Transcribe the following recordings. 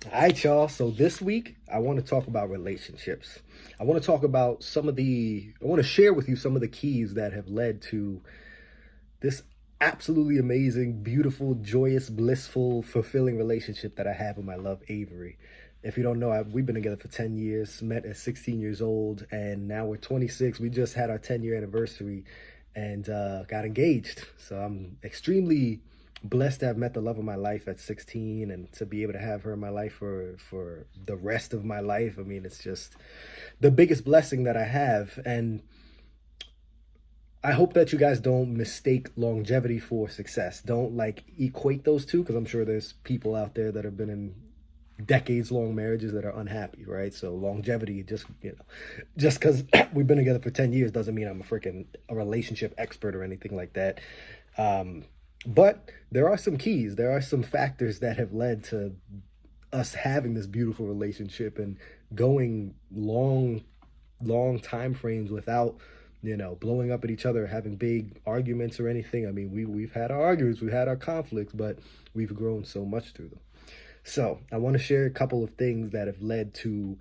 All right, y'all. So this week, I want to talk about relationships. I want to talk about I want to share with you some of the keys that have led to this absolutely amazing, beautiful, joyous, blissful, fulfilling relationship that I have with my love, Avery. If you don't know, we've been together for 10 years, met at 16 years old, and now we're 26. We just had our 10-year anniversary and got engaged. So I'm extremely blessed to have met the love of my life at 16 and to be able to have her in my life for the rest of my life. I mean, it's just the biggest blessing that I have. And I hope that you guys don't mistake longevity for success. Don't like equate those two, because I'm sure there's people out there that have been in decades long marriages that are unhappy, right? So longevity, just because we've been together for 10 years doesn't mean I'm a relationship expert or anything like that. But there are some keys, there are some factors that have led to us having this beautiful relationship and going long time frames without blowing up at each other, having big arguments or anything. I mean, we've had our arguments, we've had our conflicts, but we've grown so much through them. So I want to share a couple of things that have led to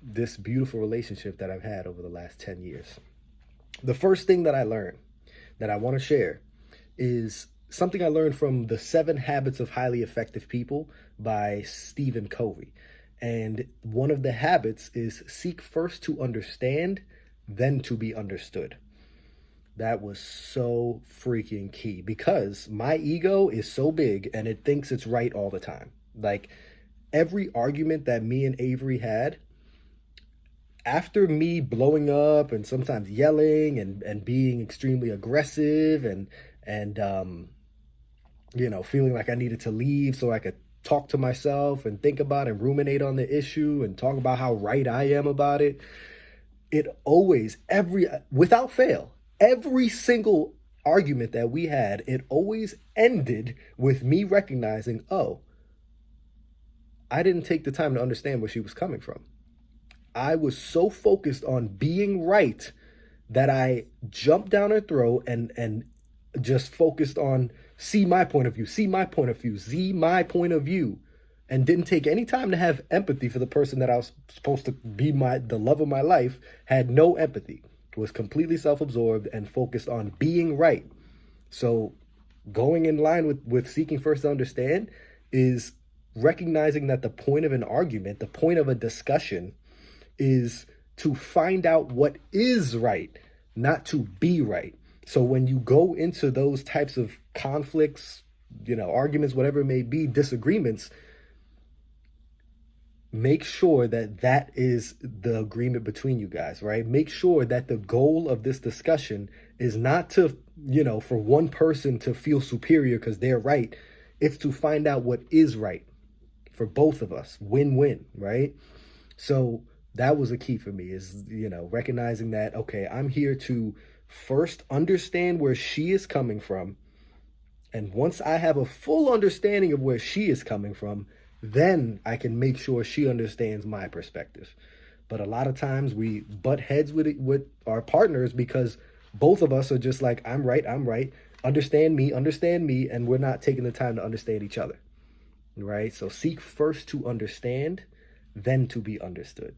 this beautiful relationship that I've had over the last 10 years. The first thing that I learned that I want to share is something I learned from The 7 Habits of Highly Effective People by Stephen Covey. And one of the habits is seek first to understand, then to be understood. That was so freaking key, because my ego is so big and it thinks it's right all the time. Like, every argument that me and Avery had, after me blowing up and sometimes yelling and being extremely aggressive and feeling like I needed to leave so I could talk to myself and think about and ruminate on the issue and talk about how right I am about it, it always, without fail, every single argument that we had, it always ended with me recognizing, oh, I didn't take the time to understand where she was coming from. I was so focused on being right that I jumped down her throat and just focused on see my point of view, see my point of view, see my point of view, and didn't take any time to have empathy for the person that I was supposed to be the love of my life. Had no empathy, was completely self-absorbed and focused on being right. So going in line with seeking first to understand is recognizing that the point of an argument, the point of a discussion, is to find out what is right, not to be right. So when you go into those types of conflicts, arguments, whatever it may be, disagreements, make sure that is the agreement between you guys, right? Make sure that the goal of this discussion is not to, for one person to feel superior because they're right. It's to find out what is right for both of us. Win-win, right? So that was a key for me, is, recognizing that, okay, I'm here to first understand where she is coming from. And once I have a full understanding of where she is coming from, then I can make sure she understands my perspective. But a lot of times we butt heads with our partners because both of us are just like, I'm right, understand me, and we're not taking the time to understand each other, right? So seek first to understand, then to be understood.